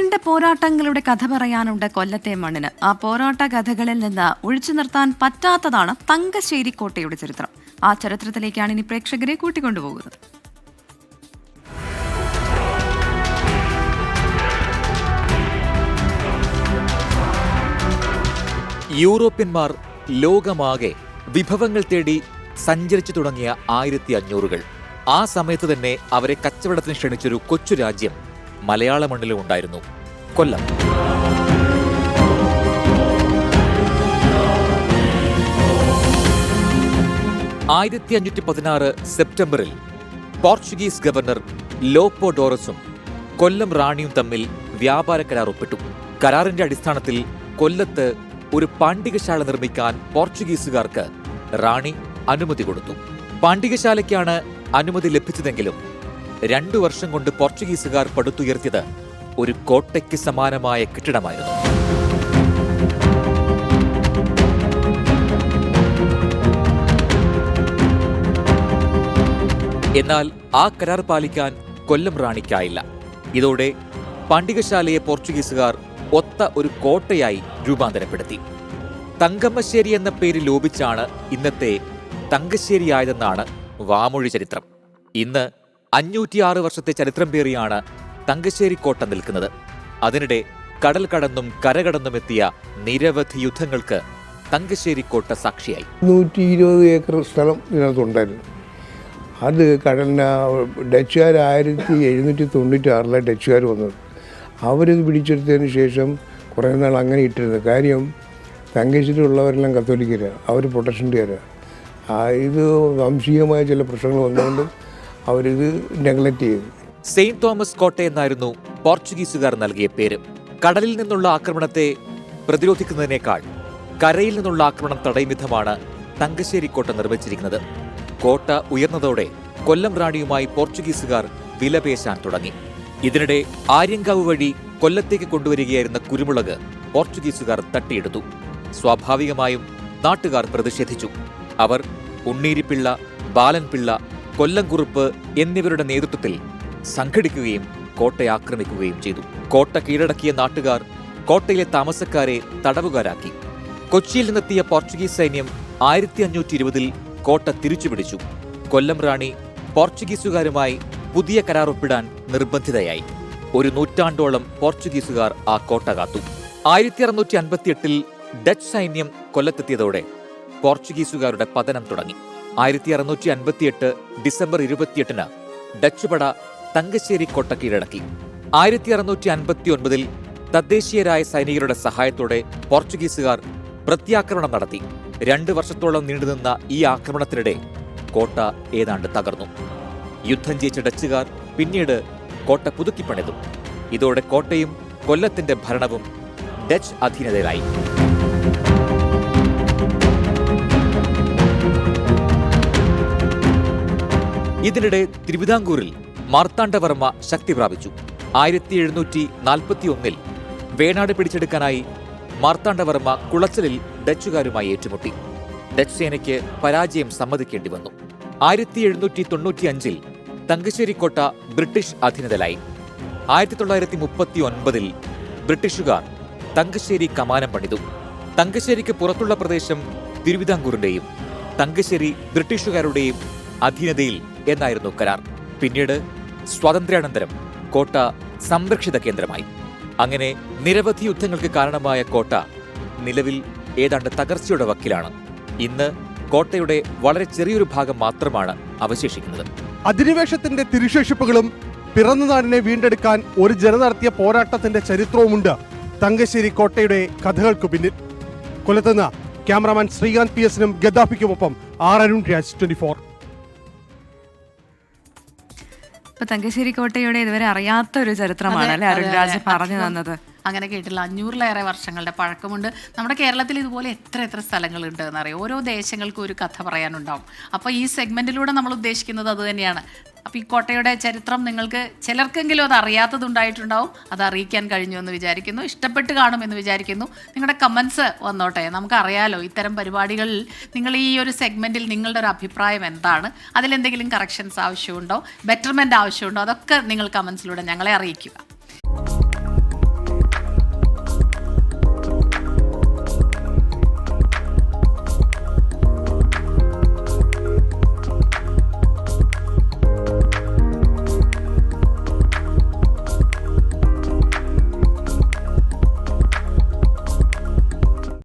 2 പോരാട്ടങ്ങളുടെ കഥ പറയാനുണ്ട് കൊല്ലത്തെ മണ്ണിന്. ആ പോരാട്ട കഥകളിൽ നിന്ന് ഒഴിച്ചു നിർത്താൻ പറ്റാത്തതാണ് തങ്കശ്ശേരി കോട്ടയുടെ ചരിത്രം. ആ ചരിത്രത്തിലേക്കാണ് ഇനി പ്രേക്ഷകരെ കൂട്ടിക്കൊണ്ടുപോകുന്നത്. യൂറോപ്യന്മാർ ലോകമാകെ വിഭവങ്ങൾ തേടി സഞ്ചരിച്ചു തുടങ്ങിയ 1500-കൾ. ആ സമയത്ത് തന്നെ അവരെ കച്ചവടത്തിന് ക്ഷണിച്ചൊരു കൊച്ചു രാജ്യം മലയാള മണ്ണിലും ഉണ്ടായിരുന്നു, കൊല്ലം. സെപ്റ്റംബറിൽ പോർച്ചുഗീസ് ഗവർണർ ലോപ്പോഡോറസും കൊല്ലം റാണിയും തമ്മിൽ വ്യാപാര കരാർ ഒപ്പിട്ടു. കരാറിന്റെ അടിസ്ഥാനത്തിൽ കൊല്ലത്ത് ഒരു പാണ്ഡികശാല നിർമ്മിക്കാൻ പോർച്ചുഗീസുകാർക്ക് റാണി അനുമതി കൊടുത്തു. പാണ്ഡികശാലയ്ക്കാണ് അനുമതി ലഭിച്ചതെങ്കിലും 2 വർഷം കൊണ്ട് പോർച്ചുഗീസുകാർ പടുത്തുയർത്തിയത് ഒരു കോട്ടയ്ക്ക് സമാനമായ കെട്ടിടമായിരുന്നു. എന്നാൽ ആ കരാർ പാലിക്കാൻ കൊല്ലം റാണിക്കായില്ല. ഇതോടെ പാണ്ഡികശാലയെ പോർച്ചുഗീസുകാർ ഒത്ത ഒരു കോട്ടയായി രൂപാന്തരപ്പെടുത്തി. തങ്കമ്മശ്ശേരി എന്ന പേര് ലോപിച്ചാണ് ഇന്നത്തെ തങ്കശ്ശേരിയായതെന്നാണ് വാമൊഴി ചരിത്രം. ഇന്ന് 506 വർഷത്തെ ചരിത്രം പേറിയാണ് തങ്കശ്ശേരി കോട്ട നിൽക്കുന്നത്. അതിനിടെ കടൽ കടന്നും കരകടന്നും എത്തിയ നിരവധി യുദ്ധങ്ങൾക്ക് തങ്കശ്ശേരി കോട്ട സാക്ഷിയായി. 120 ഏക്കർ സ്ഥലം ഇതിനകത്തുണ്ടായിരുന്നു. അത് ഡച്ചുകാർ 1796 ഡച്ചുകാർ വന്നത്. അവരിത് പിടിച്ചെടുത്തതിന് ശേഷം കുറേ നാൾ അങ്ങനെ ഇട്ടിരുന്നത്. കാര്യം തങ്കശ്ശേരി ഉള്ളവരെല്ലാം കത്തോലിക്കരാണ്, അവർ പ്രൊട്ടസ്റ്റന്റുകാരാണ്. ഇത് വംശീയമായ ചില പ്രശ്നങ്ങൾ വന്നുകൊണ്ട് അവരിത് നെഗ്ലക്ട് ചെയ്തു. സെയിന്റ് തോമസ് കോട്ട എന്നായിരുന്നു പോർച്ചുഗീസുകാർ നൽകിയ പേര്. കടലിൽ നിന്നുള്ള ആക്രമണത്തെ പ്രതിരോധിക്കുന്നതിനേക്കാൾ കരയിൽ നിന്നുള്ള ആക്രമണം തടയും വിധമാണ് തങ്കശ്ശേരി കോട്ട നിർമ്മിച്ചിരിക്കുന്നത്. കോട്ട ഉയർന്നതോടെ കൊല്ലം റാണിയുമായി പോർച്ചുഗീസുകാർ വിലപേശാൻ തുടങ്ങി. ഇതിനിടെ ആര്യങ്കാവ് വഴി കൊല്ലത്തേക്ക് കൊണ്ടുവരികയായിരുന്ന കുരുമുളക് പോർച്ചുഗീസുകാർ തട്ടിയെടുത്തു. സ്വാഭാവികമായും നാട്ടുകാർ പ്രതിഷേധിച്ചു. അവർ ഉണ്ണീരിപ്പിള്ള, ബാലൻപിള്ള, കൊല്ലംകുറുപ്പ് എന്നിവരുടെ നേതൃത്വത്തിൽ സംഘടിക്കുകയും കോട്ടയെ ആക്രമിക്കുകയും ചെയ്തു. കോട്ട കീഴടക്കിയ നാട്ടുകാർ കോട്ടയിലെ താമസക്കാരെ തടവുകാരാക്കി. കൊച്ചിയിൽ നിന്നെത്തിയ പോർച്ചുഗീസ് സൈന്യം 1520-ൽ കോട്ട തിരിച്ചുപിടിച്ചു. കൊല്ലം റാണി പോർച്ചുഗീസുകാരുമായി പുതിയ കരാർ ഒപ്പിടാൻ നിർബന്ധിതയായി. 1 നൂറ്റാണ്ടോളം പോർച്ചുഗീസുകാർ ആ കോട്ട കാത്തു. 1658-ൽ ഡച്ച് സൈന്യം കൊല്ലത്തെത്തിയതോടെ പോർച്ചുഗീസുകാരുടെ പതനം തുടങ്ങി. 1658 ഡിസംബർ 28-ന് ഡച്ച് പട തങ്കശ്ശേരി കോട്ട കീഴടക്കി. 1659-ൽ തദ്ദേശീയരായ സൈനികരുടെ സഹായത്തോടെ പോർച്ചുഗീസുകാർ പ്രത്യാക്രമണം നടത്തി. 2 വർഷത്തോളം നീണ്ടുനിന്ന ഈ ആക്രമണത്തിനിടെ കോട്ട ഏതാണ്ട് തകർന്നു. യുദ്ധം ജയിച്ച ഡച്ചുകാർ പിന്നീട് കോട്ട പുതുക്കിപ്പണിതു. ഇതോടെ കോട്ടയും കൊല്ലത്തിന്റെ ഭരണവും ഡച്ച് അധീനതയിലായി. ഇതിനിടെ തിരുവിതാംകൂറിൽ മാർത്താണ്ഡവർമ്മ ശക്തി പ്രാപിച്ചു. 1741-ൽ വേണാട് പിടിച്ചെടുക്കാനായി മാർത്താണ്ഡവർമ്മ കുളച്ചലിൽ ഡച്ചുകാരുമായി ഏറ്റുമുട്ടി. ഡച്ച് സേനയ്ക്ക് പരാജയം സമ്മതിക്കേണ്ടി വന്നു. 1795-ൽ തങ്കശ്ശേരി കോട്ട ബ്രിട്ടീഷ് അധീനതയിലായി. 1939-ൽ ബ്രിട്ടീഷുകാർ തങ്കശ്ശേരി കമാനം പണിതു. തങ്കശ്ശേരിക്ക് പുറത്തുള്ള പ്രദേശം തിരുവിതാംകൂറിന്റെയും തങ്കശ്ശേരി ബ്രിട്ടീഷുകാരുടെയും അധീനതയിൽ എന്നായിരുന്നു കരാർ. പിന്നീട് സ്വാതന്ത്ര്യാനന്തരം കോട്ട സംരക്ഷിത കേന്ദ്രമായി. അങ്ങനെ നിരവധി യുദ്ധങ്ങൾക്ക് കാരണമായ കോട്ട നിലവിൽ ഏതാണ്ട് തകർച്ചയുടെ വക്കിലാണ്. ഇന്ന് കോട്ടയുടെ വളരെ ചെറിയൊരു ഭാഗം മാത്രമാണ് അവശേഷിക്കുന്നത്. അധിനിവേശത്തിന്റെ തിരുശേഷിപ്പുകളും പിറന്നനാടിനെ വീണ്ടെടുക്കാൻ ഒരു ജനത നടത്തിയ പോരാട്ടത്തിന്റെ ചരിത്രവുമുണ്ട് തങ്കശ്ശേരി കോട്ടയുടെ കഥകൾക്കു പിന്നിൽ. കൊല്ലത്തുനിന്ന് ക്യാമറാമാൻ ശ്രീകാന്ത് PS-നും ഗദ്ദാഫിക്കുമൊപ്പം അരുൺ രാജ്, 24. തങ്കശ്ശേരി കോട്ടയുടെ ഇതുവരെ അറിയാത്ത ഒരു ചരിത്രമാണ് അല്ലെ അരുൺ രാജ് പറഞ്ഞു തന്നത്. അങ്ങനെ കേട്ടില്ല. 500-ലേറെ വർഷങ്ങളുടെ പഴക്കമുണ്ട്. നമ്മുടെ കേരളത്തിൽ ഇതുപോലെ എത്ര സ്ഥലങ്ങളുണ്ട് എന്നറിയാം. ഓരോ ദേശങ്ങൾക്കും ഒരു കഥ പറയാനുണ്ടാവും. അപ്പോൾ ഈ സെഗ്മെന്റിലൂടെ നമ്മൾ ഉദ്ദേശിക്കുന്നത് അത് തന്നെയാണ്. അപ്പോൾ ഈ കോട്ടയുടെ ചരിത്രം നിങ്ങൾക്ക് ചിലർക്കെങ്കിലും അത് അറിയാത്തതുണ്ടായിട്ടുണ്ടാവും. അത് അറിയിക്കാൻ കഴിഞ്ഞു എന്ന് വിചാരിക്കുന്നു. ഇഷ്ടപ്പെട്ട് കാണുമെന്ന് വിചാരിക്കുന്നു. നിങ്ങളുടെ കമൻസ് വന്നോട്ടെ. നമുക്കറിയാലോ ഇത്തരം പരിപാടികളിൽ നിങ്ങൾ ഈ ഒരു സെഗ്മെന്റിൽ നിങ്ങളുടെ ഒരു അഭിപ്രായം എന്താണ്, അതിലെന്തെങ്കിലും കറക്ഷൻസ് ആവശ്യമുണ്ടോ, ബെറ്റർമെന്റ് ആവശ്യമുണ്ടോ, അതൊക്കെ നിങ്ങൾ കമൻസിലൂടെ ഞങ്ങളെ അറിയിക്കുക.